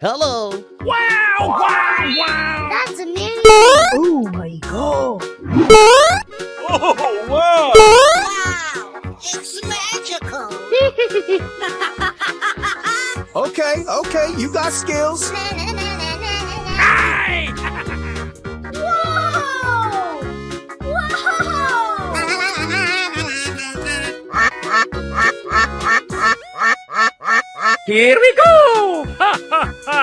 Hello. Wow! Wow! Wow! That's amazing! Oh my god! Oh, wow! Wow! It's magical! Okay, you got skills. Hey! Whoa! Whoa! Here we go! Ha ha ha!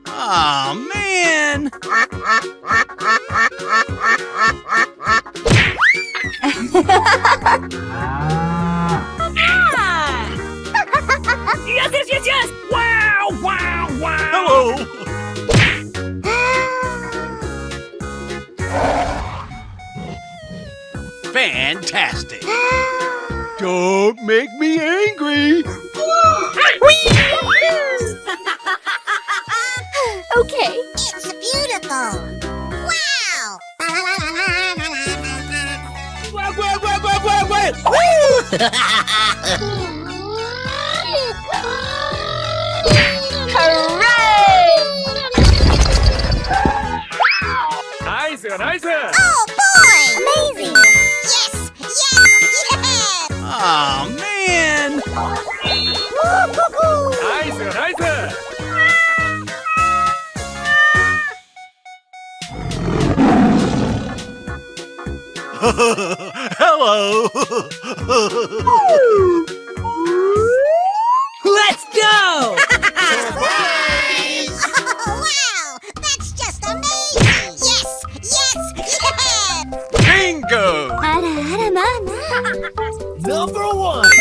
Aw, man. Yes! Wow! Wow! Wow! Hello. Fantastic. Don't make me angry. Okay. It's beautiful! Wow! Nice! Oh boy! Amazing! Yes! Aw, man. Nice! Hello. Let's go! Surprise! Oh wow! That's just amazing! Yes! Bingo. Number one.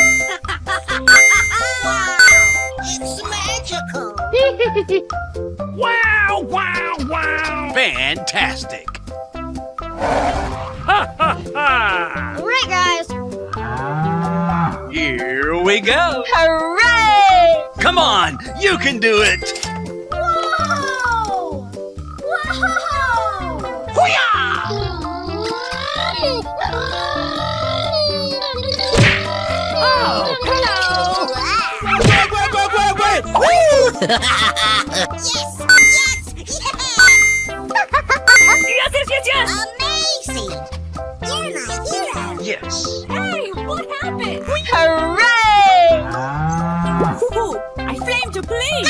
Wow! It's magical! Wow! Wow! Wow! Fantastic. Ha ha ha! Alright guys! Here we go. Hooray! Come on, you can do it. Whoa! Whoa! Oh, hello! Yes! Amazing! You're my hero! Yes. Hey, what happened? Hooray! Ooh, I flame to please!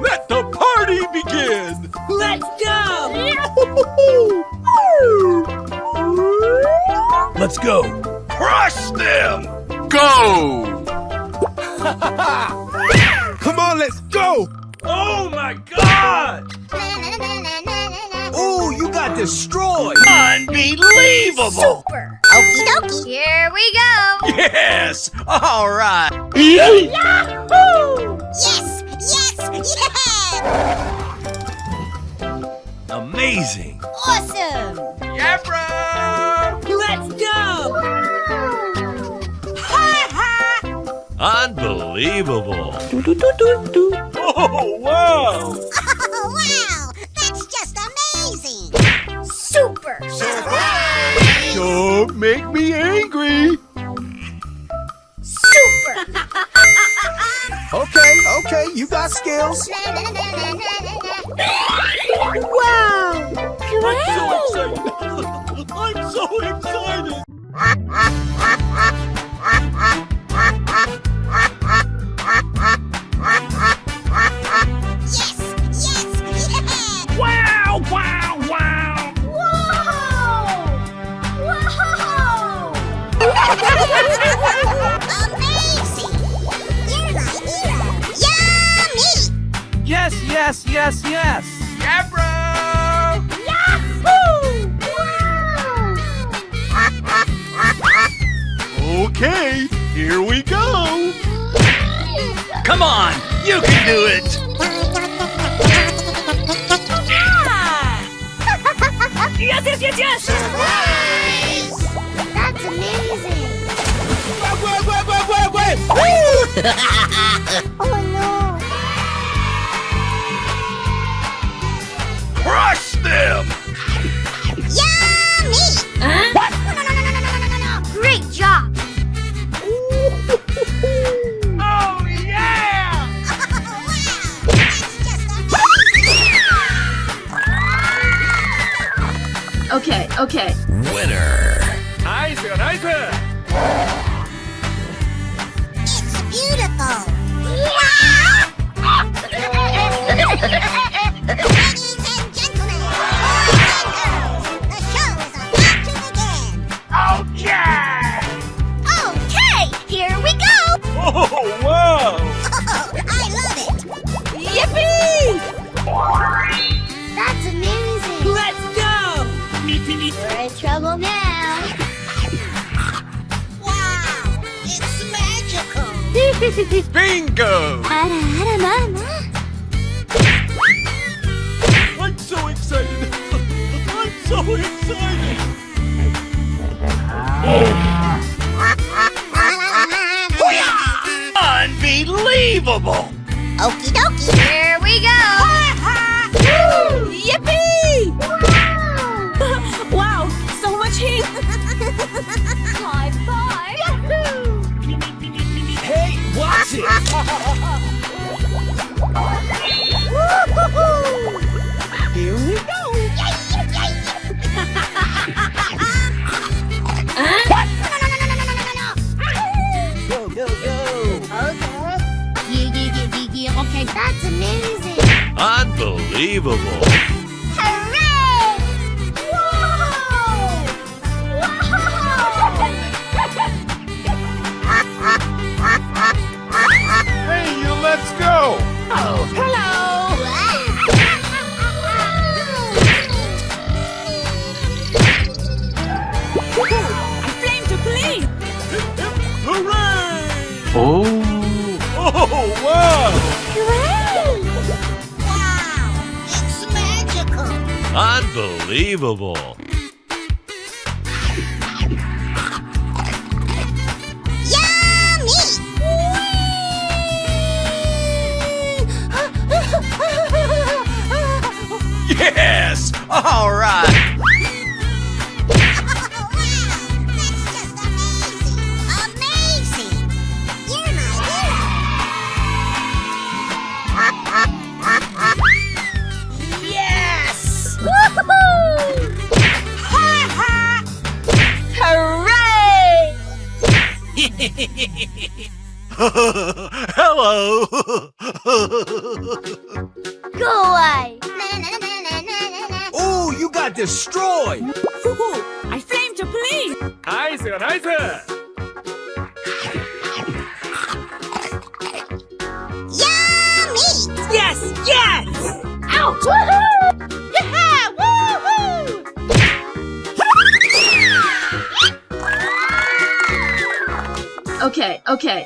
Let the party begin. Let's go! Let's go. Crush them. Go. Come on, let's go. Oh my God! Oh, you got destroyed. Unbelievable. Super! Okie dokie! Here we go! Yes. All right. Yahoo! Yes! Amazing. Awesome! Yeah, bro. Let's go! Unbelievable. Oh wow! Oh, wow! That's just amazing! Super! Surprise! Don't make me angry. Super! Okay, you got skills. Wow! I'm so excited. Yes! Wow! Wow! Wow! Whoa! Amazing! You're my hero! Yummy! Yes. Yeah, bro. Yahoo! Wow! Okay, here we go. Come on, you can do it. Yes! Surprise! Oh no! Crush them! Yummy! What? No. Great job! Oh, yeah! Wow! That's just amazing! Okay. Winner! Nice. It's beautiful! Ladies and gentlemen, boys and girls, the show is about to begin! Okay! Okay, here we go! Oh, wow! I love it! Yippee! That's amazing! Let's go! We're in trouble now! Wow! It's magical! Bingo! I'm I'm so excited. I'm so excited. Unbelievable! Okie dokie! Here we go! Yippee! Wow, so much heat! High five! Hey, watch it! Here we go. Go. Okay, that's amazing! Unbelievable! Hooray! Hey, you, let's go. Oh, hello! I flame to clean! Hooray! Oh! Oh, wow. Wow! It's magical! Unbelievable! Yummy! Yes! All right! Wow! That's just amazing! Amazing! You're my hero! Yes! Woohoo! Hooray! Hello! Go away! Oh, you got destroyed. I flame to please! Nice. Yummy! Yes! Ouch! Woohoo! Yeah! Woohoo! Okay.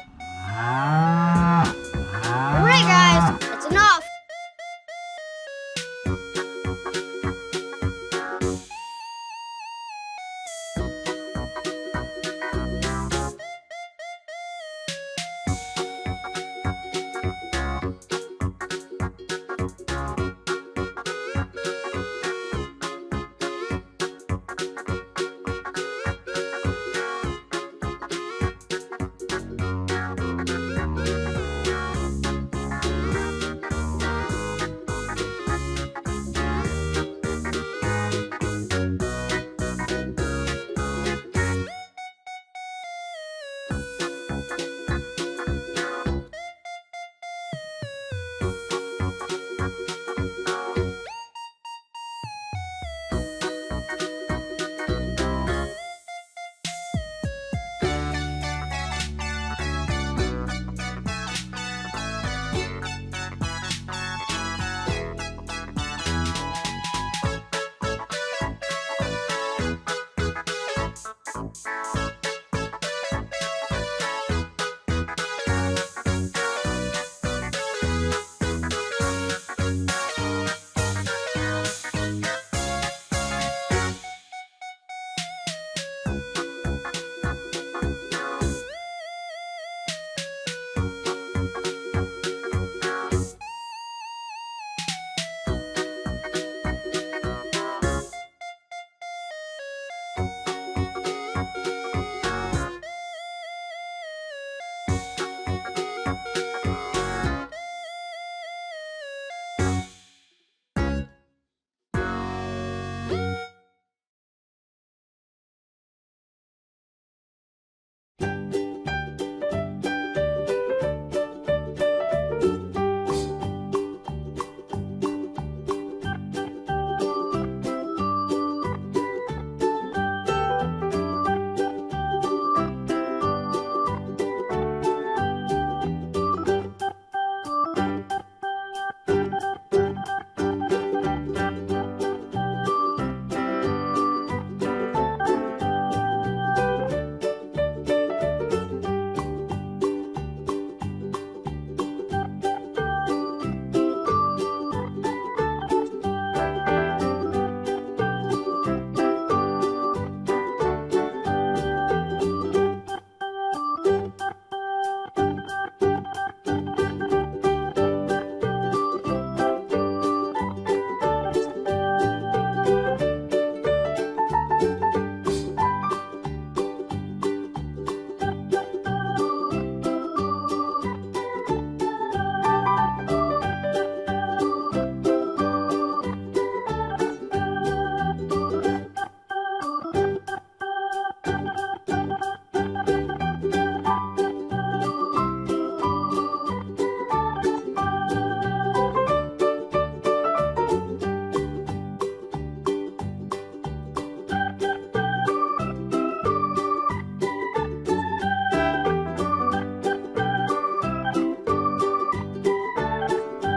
Alright, guys, that's enough.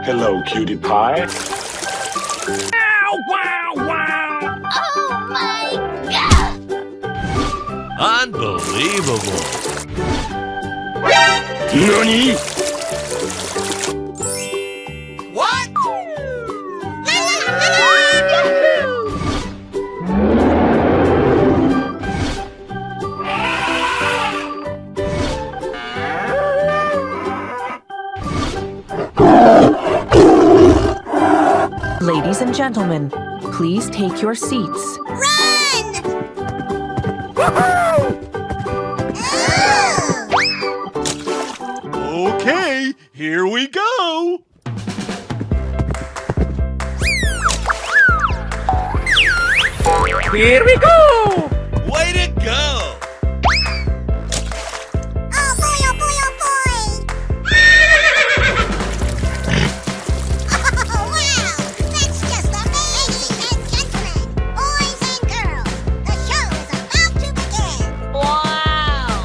Hello, cutie pie. Ow, wow, wow. Oh my god! Unbelievable. Nani? What? Ladies and gentlemen, please take your seats. Run! Oh. Okay, here we go. Here we go. Way to go. Oh boy, oh boy, oh boy! Oh wow! That's just amazing! Ladies and gentlemen, boys and girls, the show is about to begin! Wow!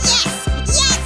Yes! Yes!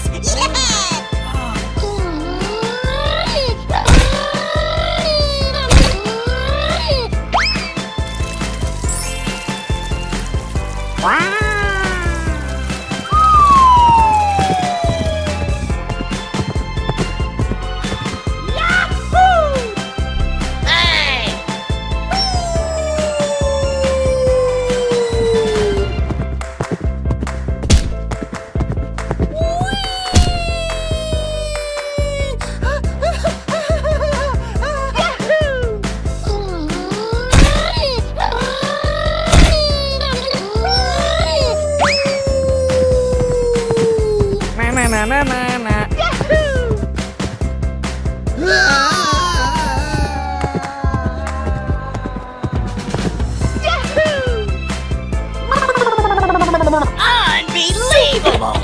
Unbelievable!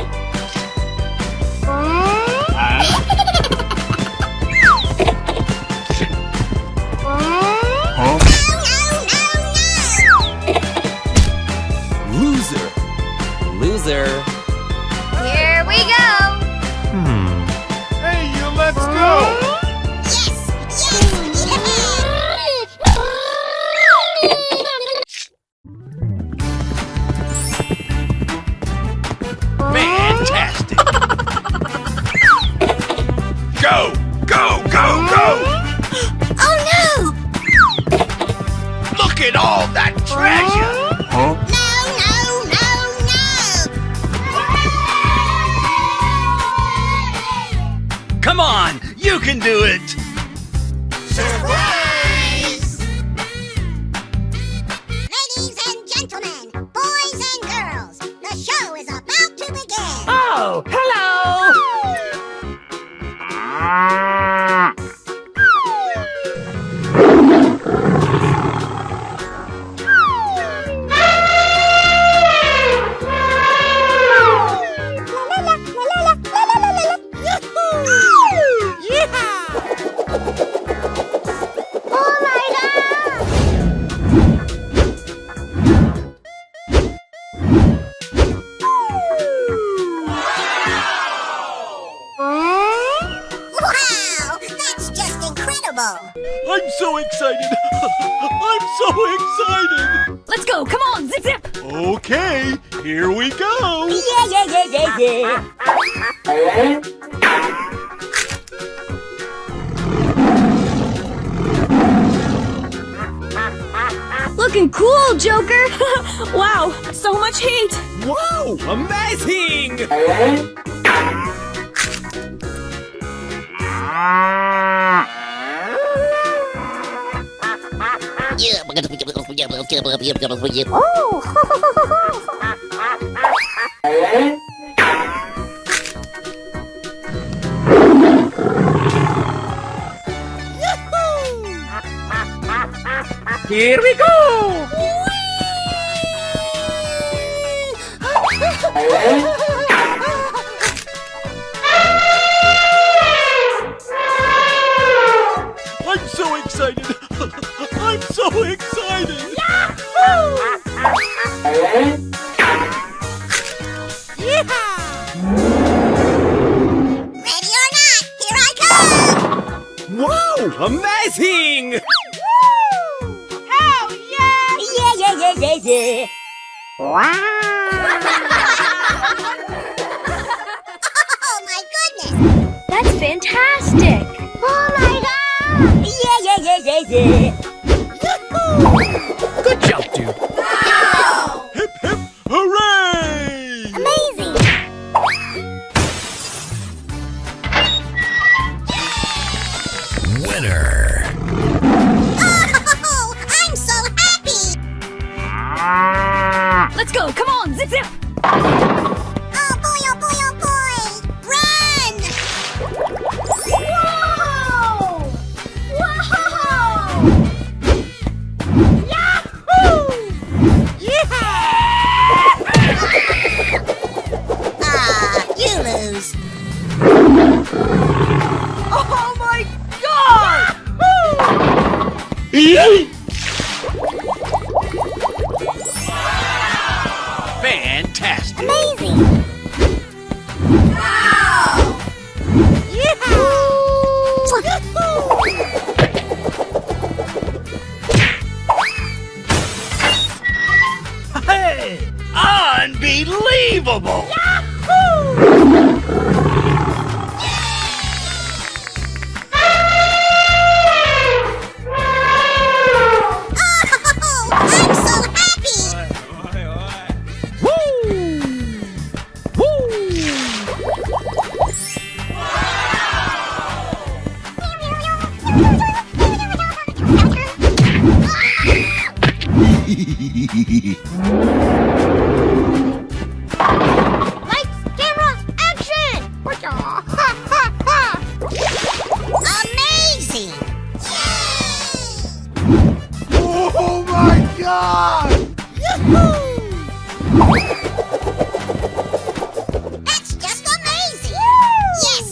Loser. Loser. Here we go! Hey, you, let's go! Fantastic. Go, go, go, go. Oh no! Look at all that treasure. Huh? No! Come on, you can do it. Surprise! Ladies and gentlemen, boys and girls, the show is about to begin! Oh, hello! Oh my god! Wow! That's just incredible! I'm so excited. I'm so excited. Let's go, come on, zip zip! Okay, here we go. Yeah. Looking cool, Joker! Wow, so much heat! Wow, amazing. Here we go! I'm so excited. I'm so excited. Amazing! Hell yeah! Yeah. Wow. Oh my goodness. That's fantastic! Oh my god. Yeah. Good job, dude. Hip hip hooray! Amazing. Winner. Oh, I'm so happy. Let's go! Come on! Zip zip! Oh boy. Run. Whoa! Whoa! Yahoo! You lose. Oh my god! Fantastic. Amazing. Hey! Unbelievable! Oh, I'm so happy. Lights, camera, action! Amazing! Oh my god! That's just amazing! Yes!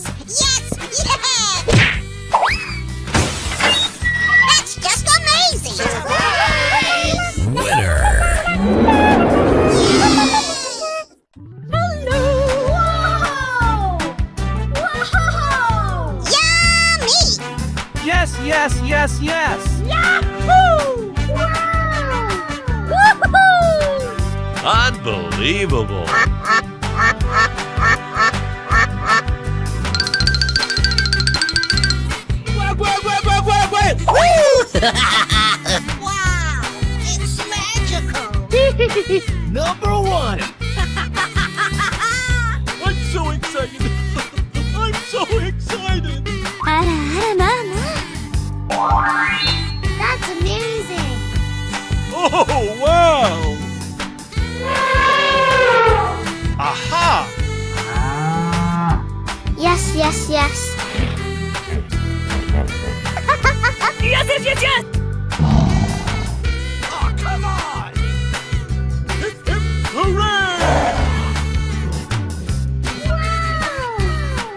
That's just amazing! Winner. Hello! Whoa! Yummy! Yes. Yahoo! Wow! Woohoo! Unbelievable. Wow! It's magical! Number one. I'm so excited! I'm so excited! That's amazing! Oh wow! Aha! Yes! Yes! Oh, come on! Hip hip hooray!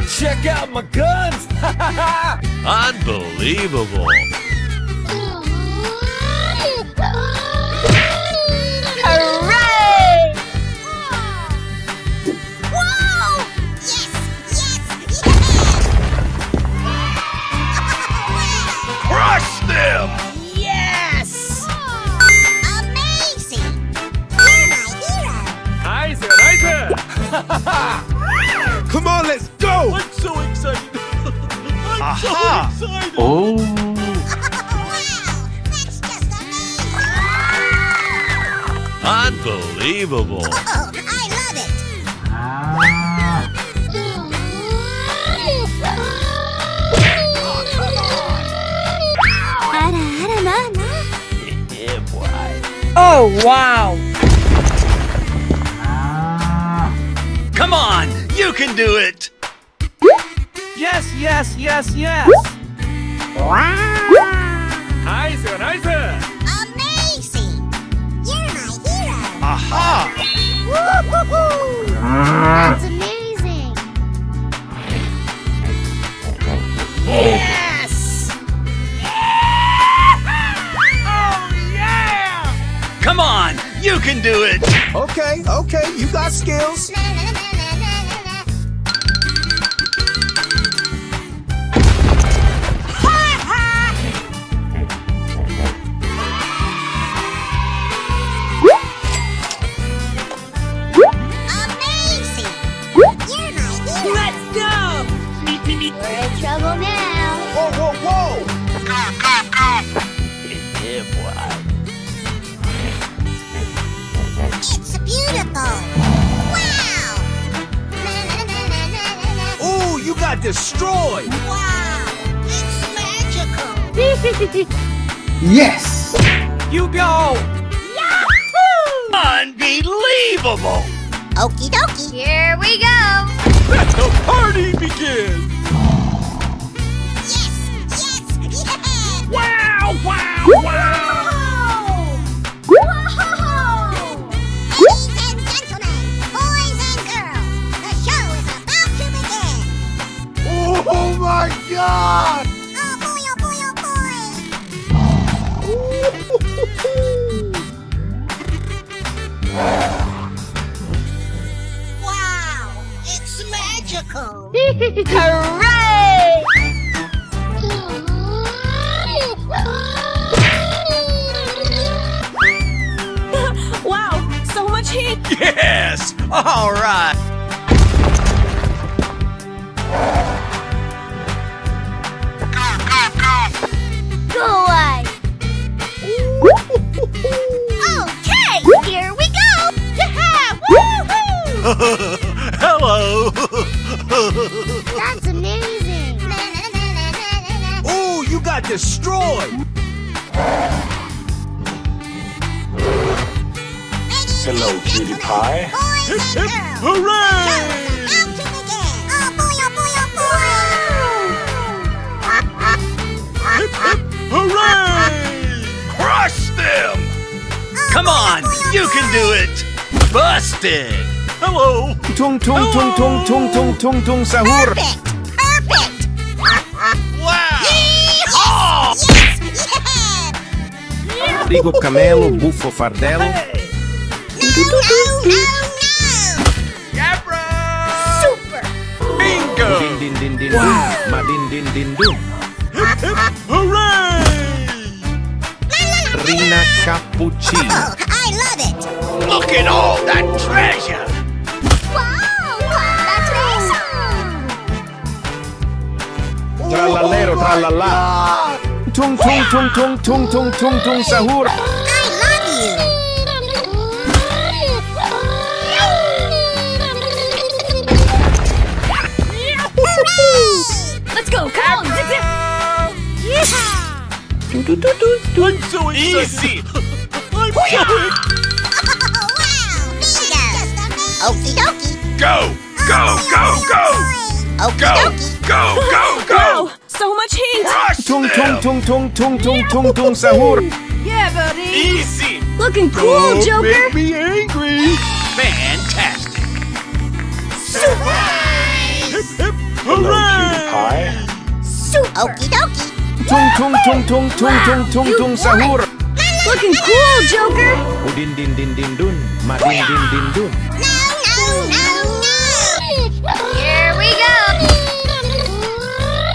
Check out my guns. Unbelievable. Hooray! Whoa! Yes! Crush them. Yes! Amazing! You're my hero! Nice. Come on, let's go! I'm so excited! I'm Aha. so excited! Oh. Wow! That's just amazing! Unbelievable. Oh, I love it! Oh, wow! Come on, you can do it. Yes. Nice. Amazing! You're my hero! Aha. That's amazing! Yes! Come on, you can do it. Okay, you got skills. Na, na, na, na, na, na, na. destroyed. Wow, it's magical. Yes! You go. Unbelievable! Okie dokie. Here we go. Let the party begin. Yes, yes, yeah. Wow, wow, wow. Ladies and gentlemen, boys and girls, the show is about to begin. Oh my god! Oh boy, oh boy, oh boy. Wow, it's magical. Hooray! Wow, so much heat. Yes! All right! Go away. Okay, here we go. Yeah, woohoo! Hello! That's amazing. Ooh, you got destroyed. Hello, cutie pie. Boys and girls, Hooray! the show is about to begin. Oh boy, oh boy, oh boy. Hooray! Crush them! Come on! You can do it! Busted! Hello. Tung tung tung tung tung tung tung tung sahur. Perfect, perfect. Wow! Yes, yes, yeah. Frigo camelo, buffo fardello. No, no, no, no. Gabra. Super. Bingo. Din din din din dun. Ma din din din dun. Hooray! Rina cappuccino. Oh, I love it. Look at all that treasure! Wow, that's awesome. Trallallero trallallà. Tung tung tung tung tung tung tung tung sahur. I love you. Let's go, come on, zip zip. I'm so excited. Easy! I'm so excited. Oh, wow, bingo. Okie dokie. Go! Go! Go! Go! Okie Go! dokie. Go! Go! Go! Wow, so much heat. Crush Tung tung them! tung tung tung tung tung tung sahur. Yeah, buddy. Easy! Looking cool, Don't Joker. make me angry. Fantastic! Hooray! Okie dokie. Tung tung tung tung tung tung tung tung sahur. Looking cool, Joker. Din din din din dun. Ma din din din dun. No, no, no, no. Here we go.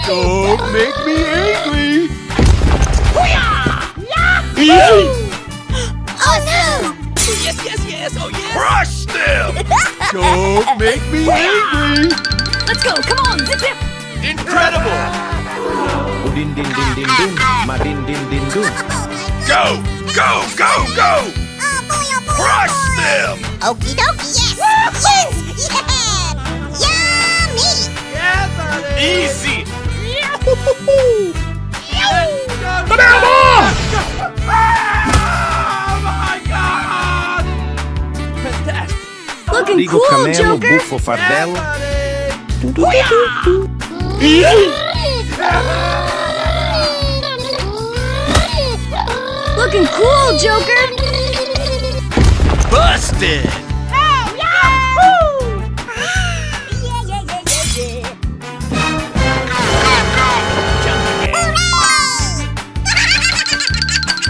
Don't make me angry. Oh no. Yes, yes, yes. Oh, yes. Crush them! Don't make me angry. Let's go, come on, zip zip. Incredible! Din din din din dun. Ma din din din dun. Go! Go! Go! Go! Oh boy, oh boy. Crush them! Okie dokie. Yes. Yes. Yeah. Yummy. Yeah, buddy. Easy! Oh, my God. Fantastic. Looking Frigo cool, camelo, Joker. buffo fardello. Looking cool, Joker. Busted!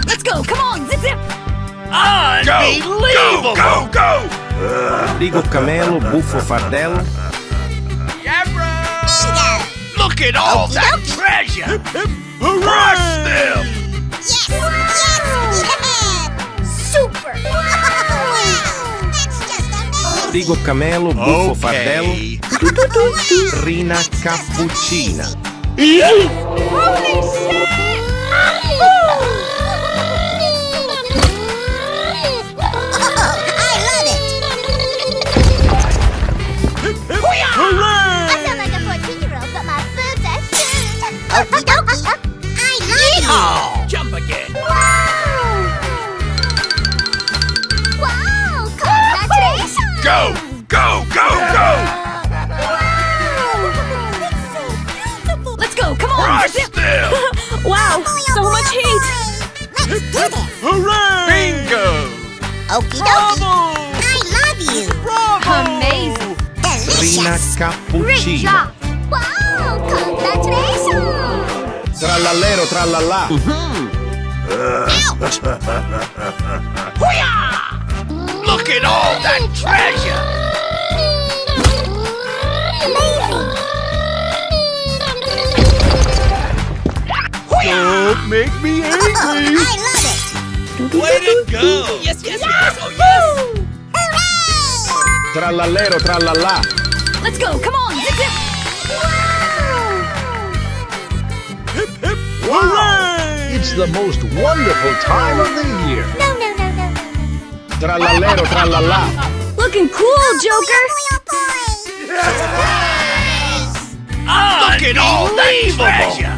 Let's go, come on, zip zip. Unbelievable! Go! Go! Go! Frigo camelo, buffo fardello. Look at all that Okey-dokey. treasure! Crush Hooray! them! Yes. Yes. Yeah. Super. Wow. That's just amazing. Frigo camelo, buffo fardello. Okay. Rina cappuccina. Holy shit. Oh, I love it. Hooray! I sound like a 14-year-old, but my Go, go, go! Let's go. Come on. Crush them! Wow, so much heat. Let's do this. Hooray! Bingo! Okie dokie. Bravo! I love you. Bravo! Amazing. Rina Delicious. cappuccino. Wow, congratulations. Trallallero trallallà. Ouch. Look at all that treasure! Amazing. Don't make me angry. I love it. Way to go! Yes, yes, yes. Oh, yes. Hooray. Trallallero trallallà. Let's go. Come on. Zip, zip. Hip, hip, hooray! It's the most wonderful time of the year. No, no, no, no, no. Trallallero trallallà. Looking cool, Joker. Look at all that treasure!